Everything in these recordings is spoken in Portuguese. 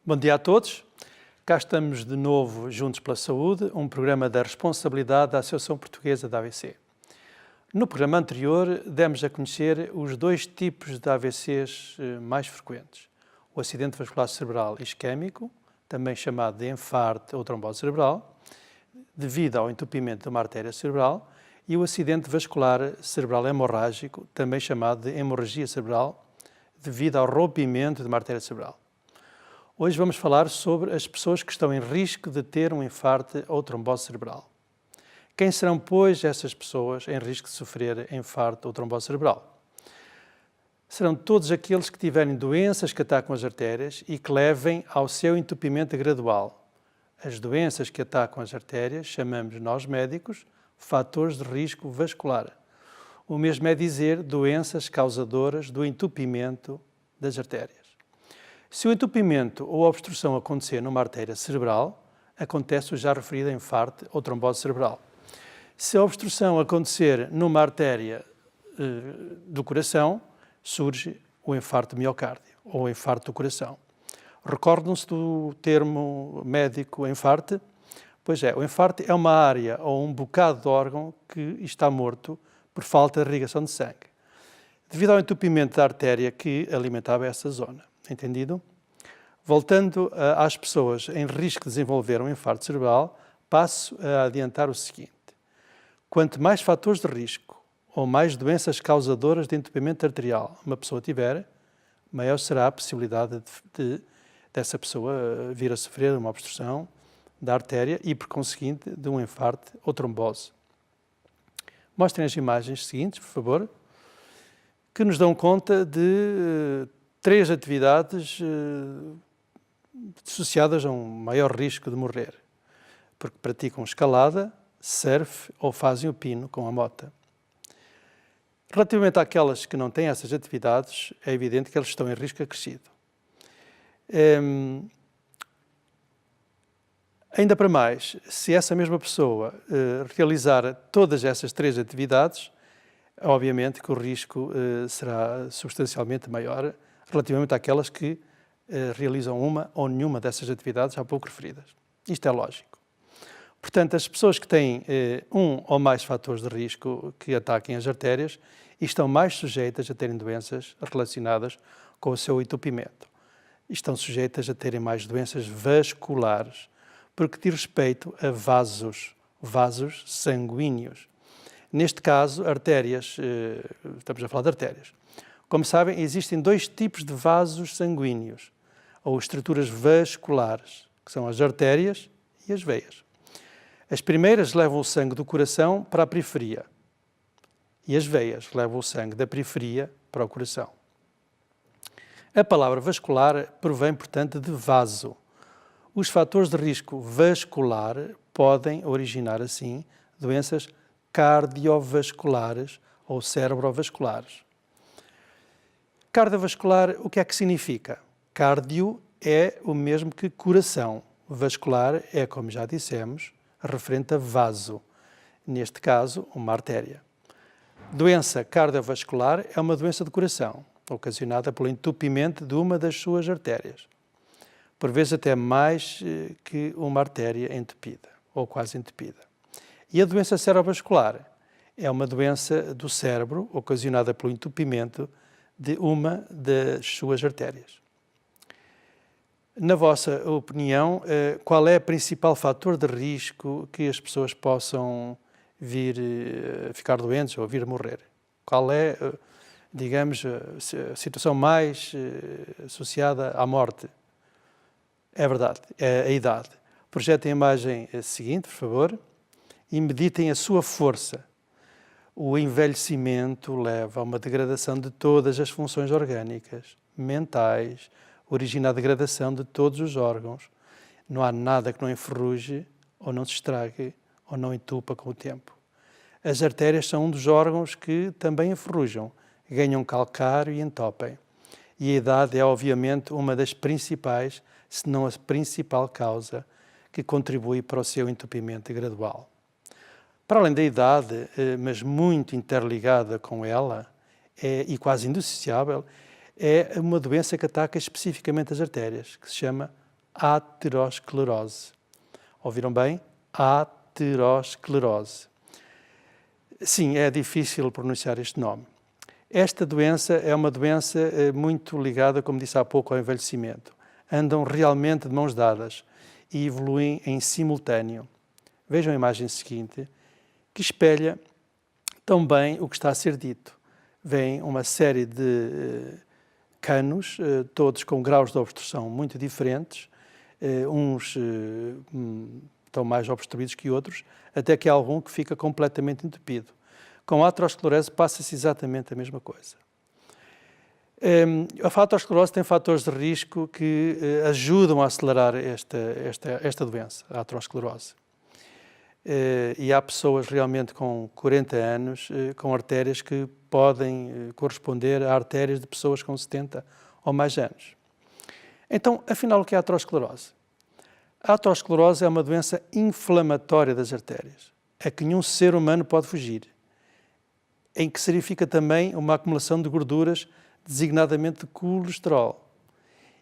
Bom dia a todos. Cá estamos de novo Juntos pela Saúde, um programa da responsabilidade da Associação Portuguesa de AVC. No programa anterior, demos a conhecer os dois tipos de AVCs mais frequentes. O acidente vascular cerebral isquémico, também chamado de infarto ou trombose cerebral, devido ao entupimento de uma artéria cerebral, e o acidente vascular cerebral hemorrágico, também chamado de hemorragia cerebral, devido ao rompimento de uma artéria cerebral. Hoje vamos falar sobre as pessoas que estão em risco de ter um infarto ou trombose cerebral. Quem serão, pois, essas pessoas em risco de sofrer infarto ou trombose cerebral? Serão todos aqueles que tiverem doenças que atacam as artérias e que levem ao seu entupimento gradual. As doenças que atacam as artérias chamamos nós médicos fatores de risco vascular. O mesmo é dizer doenças causadoras do entupimento das artérias. Se o entupimento ou a obstrução acontecer numa artéria cerebral, acontece o já referido infarto ou trombose cerebral. Se a obstrução acontecer numa artéria do coração, surge o infarto de miocárdio ou o infarto do coração. Recordam-se do termo médico infarto? Pois é, o infarto é uma área ou um bocado de órgão que está morto por falta de irrigação de sangue, devido ao entupimento da artéria que alimentava essa zona. Entendido? Voltando às pessoas em risco de desenvolver um infarto cerebral, passo a adiantar o seguinte. Quanto mais fatores de risco ou mais doenças causadoras de entupimento arterial uma pessoa tiver, maior será a possibilidade dessa pessoa vir a sofrer uma obstrução da artéria e, por conseguinte, de um infarto ou trombose. Mostrem as imagens seguintes, por favor, que nos dão conta de três atividades associadas a um maior risco de morrer, porque praticam escalada, surf ou fazem o pino com a mota. Relativamente àquelas que não têm essas atividades, é evidente que eles estão em risco acrescido. Ainda para mais, se essa mesma pessoa realizar todas essas três atividades, obviamente que o risco será substancialmente maior relativamente àquelas que realizam uma ou nenhuma dessas atividades há pouco referidas. Isto é lógico. Portanto, as pessoas que têm um ou mais fatores de risco que ataquem as artérias estão mais sujeitas a terem doenças relacionadas com o seu entupimento. Estão sujeitas a terem mais doenças vasculares, porque diz respeito a vasos sanguíneos. Neste caso, artérias, estamos a falar de artérias. Como sabem, existem dois tipos de vasos sanguíneos, ou estruturas vasculares, que são as artérias e as veias. As primeiras levam o sangue do coração para a periferia e as veias levam o sangue da periferia para o coração. A palavra vascular provém, portanto, de vaso. Os fatores de risco vascular podem originar, assim, doenças cardiovasculares ou cerebrovasculares. Cardiovascular, o que é que significa? Cardio é o mesmo que coração. Vascular é, como já dissemos, referente a vaso. Neste caso, uma artéria. Doença cardiovascular é uma doença do coração, ocasionada pelo entupimento de uma das suas artérias. Por vezes até mais que uma artéria entupida, ou quase entupida. E a doença cerebrovascular é uma doença do cérebro, ocasionada pelo entupimento de uma das suas artérias. Na vossa opinião, qual é o principal fator de risco que as pessoas possam vir a ficar doentes ou vir a morrer? Qual é, digamos, a situação mais associada à morte? É verdade, é a idade. Projetem a imagem seguinte, por favor, e meditem a sua força. O envelhecimento leva a uma degradação de todas as funções orgânicas, mentais, origina a degradação de todos os órgãos. Não há nada que não enferruje, ou não se estrague, ou não entupa com o tempo. As artérias são um dos órgãos que também enferrujam, ganham calcário e entopem. E a idade é, obviamente, uma das principais, se não a principal causa, que contribui para o seu entupimento gradual. Para além da idade, mas muito interligada com ela, e quase indissociável, é uma doença que ataca especificamente as artérias, que se chama aterosclerose. Ouviram bem? Aterosclerose. Sim, é difícil pronunciar este nome. Esta doença é uma doença muito ligada, como disse há pouco, ao envelhecimento. Andam realmente de mãos dadas e evoluem em simultâneo. Vejam a imagem seguinte, que espelha tão bem o que está a ser dito. Vem uma série de canos, todos com graus de obstrução muito diferentes, uns estão mais obstruídos que outros, até que há algum que fica completamente entupido. Com a aterosclerose passa-se exatamente a mesma coisa. A aterosclerose tem fatores de risco que ajudam a acelerar esta doença, a aterosclerose. E há pessoas realmente com 40 anos com artérias que podem corresponder a artérias de pessoas com 70 ou mais anos. Então, afinal, o que é a aterosclerose? A aterosclerose é uma doença inflamatória das artérias, a que nenhum ser humano pode fugir, em que se verifica também uma acumulação de gorduras, designadamente de colesterol,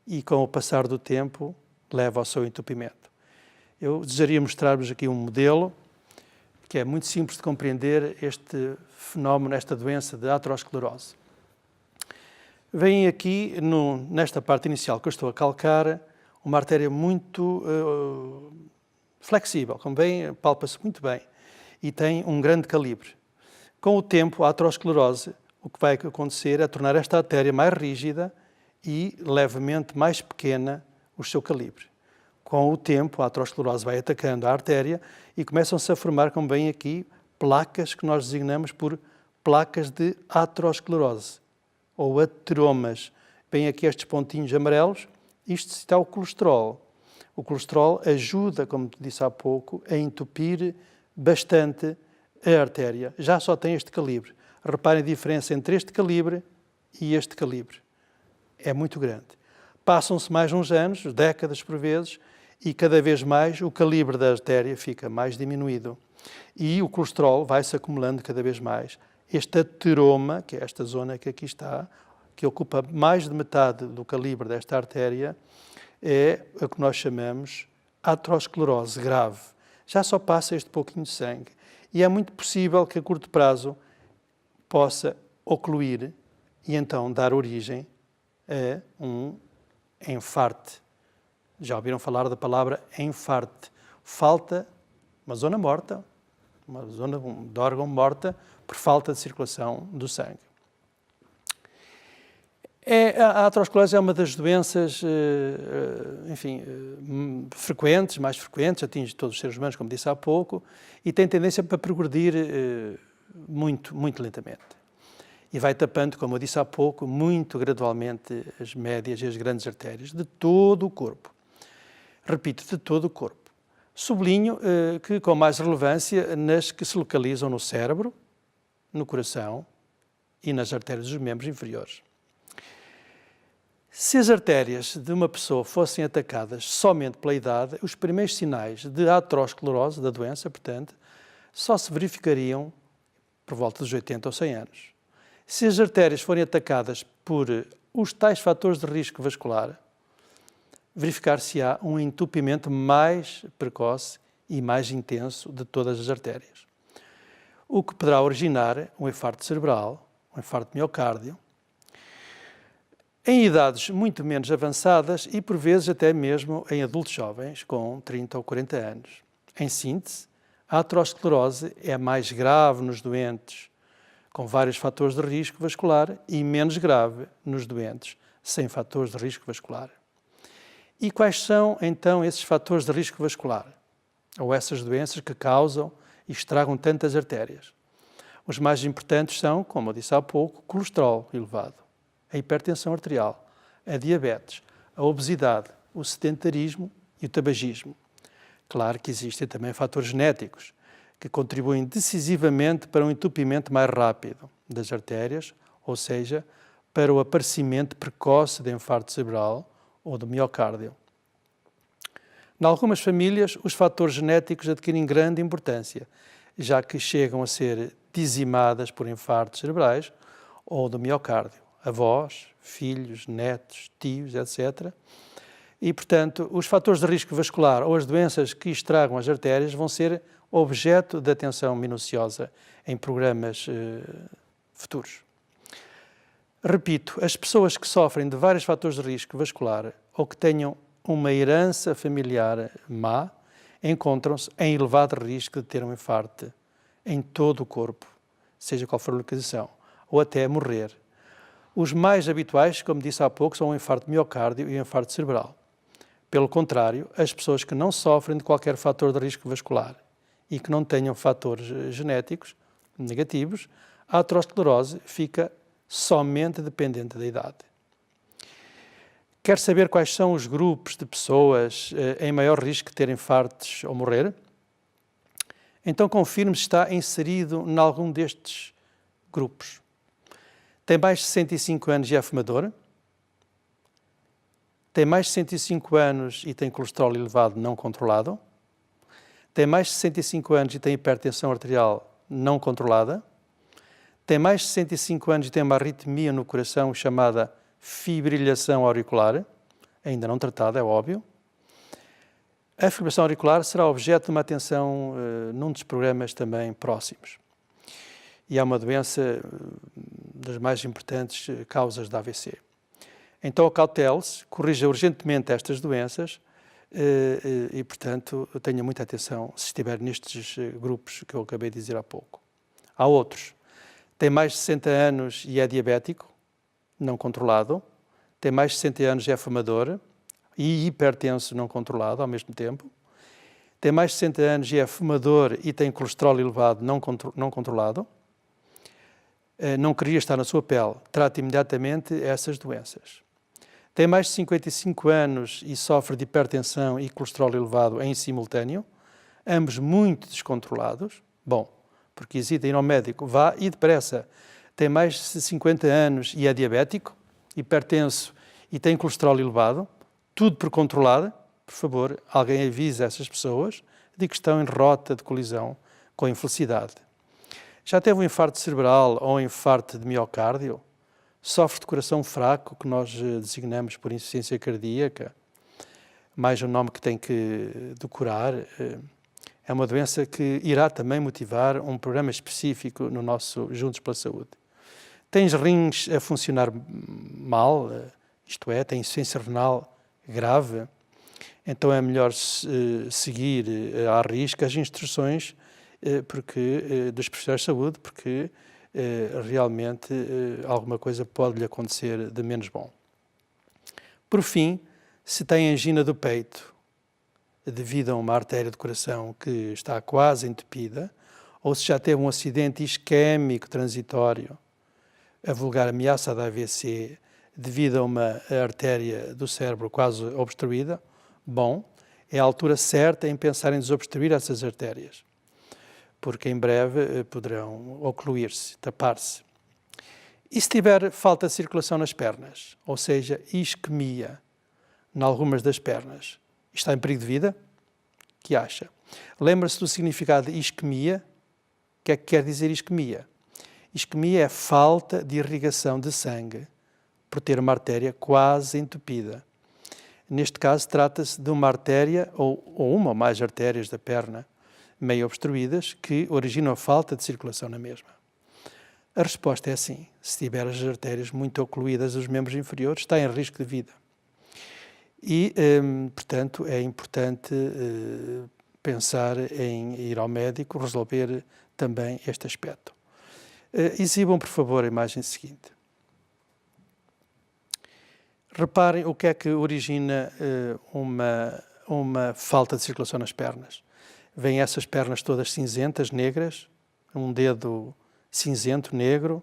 e com o passar do tempo leva ao seu entupimento. Eu desejaria mostrar-vos aqui um modelo que é muito simples de compreender este fenómeno, esta doença de aterosclerose. Vem aqui, nesta parte inicial que eu estou a calcar, uma artéria muito flexível, como bem, palpa-se muito bem, e tem um grande calibre. Com o tempo, a aterosclerose, o que vai acontecer é tornar esta artéria mais rígida e levemente mais pequena o seu calibre. Com o tempo, a aterosclerose vai atacando a artéria e começam-se a formar, como bem aqui, placas que nós designamos por placas de aterosclerose, ou ateromas. Bem aqui estes pontinhos amarelos, isto está o colesterol. O colesterol ajuda, como disse há pouco, a entupir bastante a artéria. Já só tem este calibre. Reparem a diferença entre este calibre e este calibre. É muito grande. Passam-se mais uns anos, décadas por vezes, e cada vez mais o calibre da artéria fica mais diminuído. E o colesterol vai-se acumulando cada vez mais. Este ateroma, que é esta zona que aqui está, que ocupa mais de metade do calibre desta artéria, é o que nós chamamos aterosclerose grave. Já só passa este pouquinho de sangue. E é muito possível que a curto prazo possa ocluir e então dar origem a um enfarte. Já ouviram falar da palavra enfarte? Falta uma zona morta, uma zona de órgão morta por falta de circulação do sangue. A aterosclerose é uma das doenças, frequentes, mais frequentes, atinge todos os seres humanos, como disse há pouco, e tem tendência para progredir muito, muito lentamente. E vai tapando, como eu disse há pouco, muito gradualmente as médias e as grandes artérias de todo o corpo. Repito, de todo o corpo. Sublinho que com mais relevância nas que se localizam no cérebro, no coração e nas artérias dos membros inferiores. Se as artérias de uma pessoa fossem atacadas somente pela idade, os primeiros sinais de aterosclerose, da doença, portanto, só se verificariam por volta dos 80 ou 100 anos. Se as artérias forem atacadas por os tais fatores de risco vascular, verificar-se-á um entupimento mais precoce e mais intenso de todas as artérias, o que poderá originar um infarto cerebral, um infarto de miocárdio, em idades muito menos avançadas e, por vezes, até mesmo em adultos jovens com 30 ou 40 anos. Em síntese, a aterosclerose é mais grave nos doentes com vários fatores de risco vascular e menos grave nos doentes sem fatores de risco vascular. E quais são, então, esses fatores de risco vascular? Ou essas doenças que causam e estragam tantas artérias? Os mais importantes são, como eu disse há pouco, o colesterol elevado, a hipertensão arterial, a diabetes, a obesidade, o sedentarismo e o tabagismo. Claro que existem também fatores genéticos que contribuem decisivamente para um entupimento mais rápido das artérias, ou seja, para o aparecimento precoce de infarto cerebral ou do miocárdio. Em algumas famílias, os fatores genéticos adquirem grande importância, já que chegam a ser dizimadas por infartos cerebrais ou do miocárdio. Avós, filhos, netos, tios, etc. E, portanto, os fatores de risco vascular ou as doenças que estragam as artérias vão ser objeto de atenção minuciosa em programas futuros. Repito, as pessoas que sofrem de vários fatores de risco vascular ou que tenham uma herança familiar má, encontram-se em elevado risco de ter um infarto em todo o corpo, seja qual for a localização, ou até morrer. Os mais habituais, como disse há pouco, são o infarto de miocárdio e o infarto cerebral. Pelo contrário, as pessoas que não sofrem de qualquer fator de risco vascular e que não tenham fatores genéticos negativos, a aterosclerose fica somente dependente da idade. Quer saber quais são os grupos de pessoas em maior risco de ter infartos ou morrer? Então confirme se está inserido em algum destes grupos. Tem mais de 65 anos e é fumador? Tem mais de 65 anos e tem colesterol elevado não controlado? Tem mais de 65 anos e tem hipertensão arterial não controlada? Tem mais de 65 anos e tem uma arritmia no coração chamada fibrilação auricular, ainda não tratada, é óbvio. A fibrilação auricular será objeto de uma atenção num dos programas também próximos. E é uma doença das mais importantes causas da AVC. Então, acautele-se, corrija urgentemente estas doenças e, portanto, tenha muita atenção se estiver nestes grupos que eu acabei de dizer há pouco. Há outros. Tem mais de 60 anos e é diabético, não controlado. Tem mais de 60 anos e é fumador e hipertenso não controlado ao mesmo tempo. Tem mais de 60 anos e é fumador e tem colesterol elevado não controlado. Não queria estar na sua pele. Trate imediatamente essas doenças. Tem mais de 55 anos e sofre de hipertensão e colesterol elevado em simultâneo, ambos muito descontrolados. Bom, porque hesita em ir ao médico, vá e depressa. Tem mais de 50 anos e é diabético, hipertenso e tem colesterol elevado, tudo por controlar. Por favor, alguém avise essas pessoas de que estão em rota de colisão com a infelicidade. Já teve um infarto cerebral ou um infarto de miocárdio? Sofre de coração fraco, que nós designamos por insuficiência cardíaca, mais um nome que tem que decorar. É uma doença que irá também motivar um programa específico no nosso Juntos pela Saúde. Tens rins a funcionar mal, isto é, tem insuficiência renal grave, então é melhor seguir à risca as instruções dos profissionais de saúde, porque realmente alguma coisa pode lhe acontecer de menos bom. Por fim, se tem angina do peito, devido a uma artéria do coração que está quase entupida, ou se já teve um acidente isquémico transitório, a vulgar ameaça da AVC, devido a uma artéria do cérebro quase obstruída, bom, é a altura certa em pensar em desobstruir essas artérias, porque em breve poderão ocluir-se, tapar-se. E se tiver falta de circulação nas pernas, ou seja, isquemia em algumas das pernas, está em perigo de vida? O que acha? Lembra-se do significado de isquemia? O que é que quer dizer isquemia? Isquemia é falta de irrigação de sangue por ter uma artéria quase entupida. Neste caso, trata-se de uma artéria ou uma ou mais artérias da perna meio obstruídas que originam a falta de circulação na mesma. A resposta é sim. Se tiver as artérias muito ocluídas dos membros inferiores, está em risco de vida. E, portanto, é importante pensar em ir ao médico, resolver também este aspecto. Exibam, por favor, a imagem seguinte. Reparem o que é que origina uma falta de circulação nas pernas. Vêm essas pernas todas cinzentas, negras, um dedo cinzento, negro,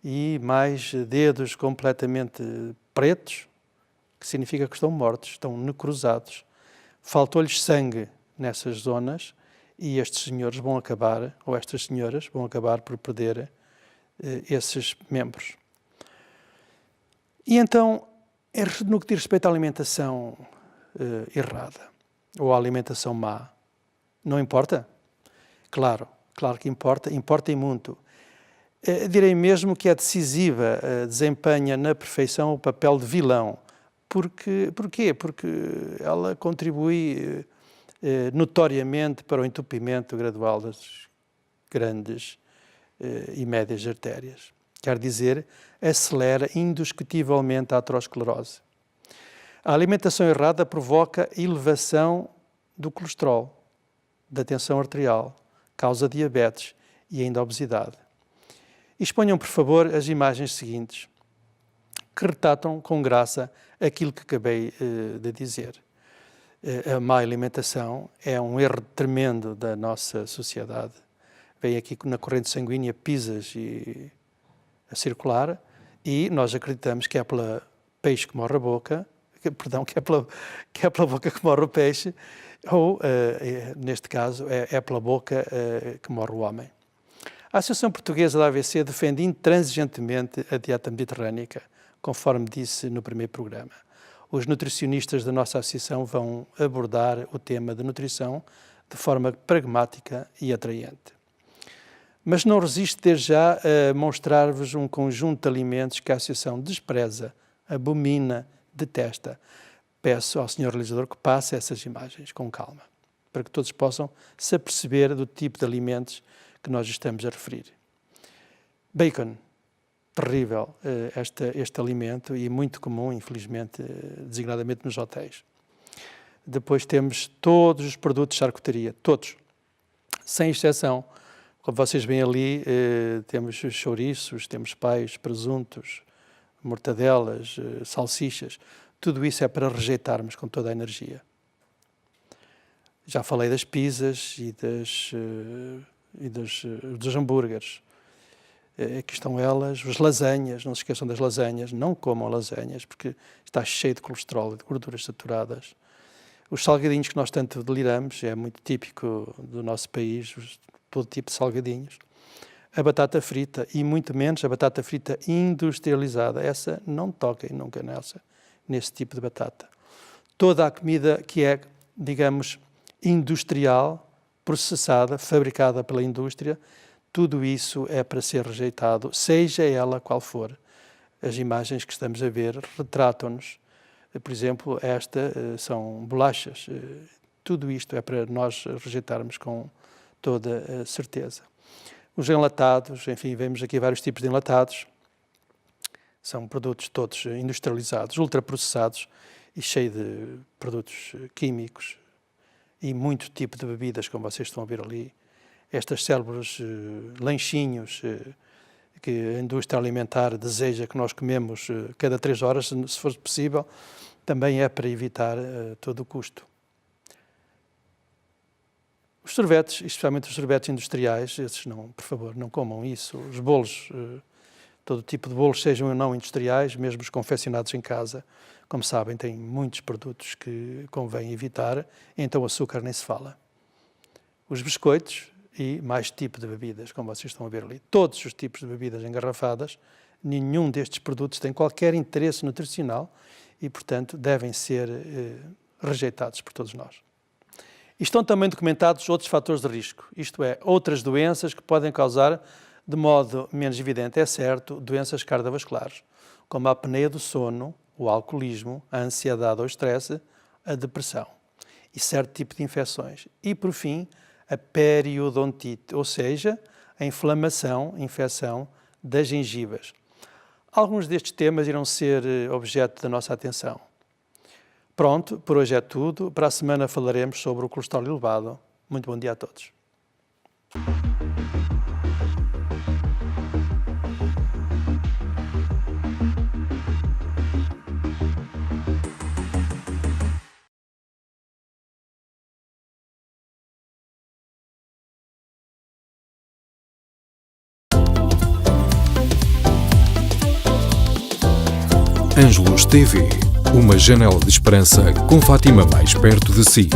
e mais dedos completamente pretos, que significa que estão mortos, estão necrosados. Faltou-lhes sangue nessas zonas e estes senhores vão acabar, ou estas senhoras, vão acabar por perder esses membros. E então, no que diz respeito à alimentação errada, ou à alimentação má, não importa? Claro que importa, importa e muito. Direi mesmo que é decisiva, desempenha na perfeição o papel de vilão, Porquê? Porque ela contribui notoriamente para o entupimento gradual das grandes e médias artérias. Quer dizer, acelera indiscutivelmente a aterosclerose. A alimentação errada provoca elevação do colesterol, da tensão arterial, causa diabetes e ainda obesidade. Exponham, por favor, as imagens seguintes, que retratam com graça aquilo que acabei de dizer. A má alimentação é um erro tremendo da nossa sociedade. Vem aqui na corrente sanguínea pisas a circular e nós acreditamos que é pela peixe que morre a boca, que é pela boca que morre o peixe, ou, neste caso, é pela boca que morre o homem. A Associação Portuguesa da AVC defende intransigentemente a dieta mediterrânica, conforme disse no primeiro programa. Os nutricionistas da nossa associação vão abordar o tema da nutrição de forma pragmática e atraente. Mas não resisto desde já a mostrar-vos um conjunto de alimentos que a associação despreza, abomina, detesta. Peço ao Sr. Realizador que passe essas imagens com calma, para que todos possam se aperceber do tipo de alimentos que nós estamos a referir. Bacon, terrível este alimento e muito comum, infelizmente, designadamente nos hotéis. Depois temos todos os produtos de charcutaria, todos, sem exceção. Como vocês veem ali, temos chouriços, temos pais, presuntos, mortadelas, salsichas. Tudo isso é para rejeitarmos com toda a energia. Já falei das pizzas e dos hambúrgueres. Aqui estão elas, as lasanhas, não se esqueçam das lasanhas, não comam lasanhas, porque está cheio de colesterol e de gorduras saturadas. Os salgadinhos que nós tanto deliramos, é muito típico do nosso país, todo tipo de salgadinhos. A batata frita, e muito menos a batata frita industrializada, essa não toquem nunca nesse tipo de batata. Toda a comida que é, digamos, industrial, processada, fabricada pela indústria, tudo isso é para ser rejeitado, seja ela qual for. As imagens que estamos a ver retratam-nos. Por exemplo, são bolachas. Tudo isto é para nós rejeitarmos com toda a certeza. Os enlatados, enfim, vemos aqui vários tipos de enlatados. São produtos todos industrializados, ultraprocessados e cheios de produtos químicos e muito tipo de bebidas, como vocês estão a ver ali. Estes célebres lanchinhos que a indústria alimentar deseja que nós comemos cada 3 horas, se for possível, também é para evitar todo o custo. Os sorvetes, especialmente os sorvetes industriais, esses não, por favor, não comam isso. Os bolos, todo tipo de bolos, sejam ou não industriais, mesmo os confeccionados em casa, como sabem, têm muitos produtos que convém evitar, então o açúcar nem se fala. Os biscoitos e mais tipo de bebidas, como vocês estão a ver ali. Todos os tipos de bebidas engarrafadas, nenhum destes produtos tem qualquer interesse nutricional e, portanto, devem ser rejeitados por todos nós. E estão também documentados outros fatores de risco, isto é, outras doenças que podem causar, de modo menos evidente, é certo, doenças cardiovasculares, como a apneia do sono, o alcoolismo, a ansiedade ou estresse, a depressão e certo tipo de infecções. E, por fim, a periodontite, ou seja, a infecção das gengivas. Alguns destes temas irão ser objeto da nossa atenção. Pronto, por hoje é tudo. Para a semana falaremos sobre o colesterol elevado. Muito bom dia a todos. Ângelos TV, uma janela de esperança com Fátima mais perto de si.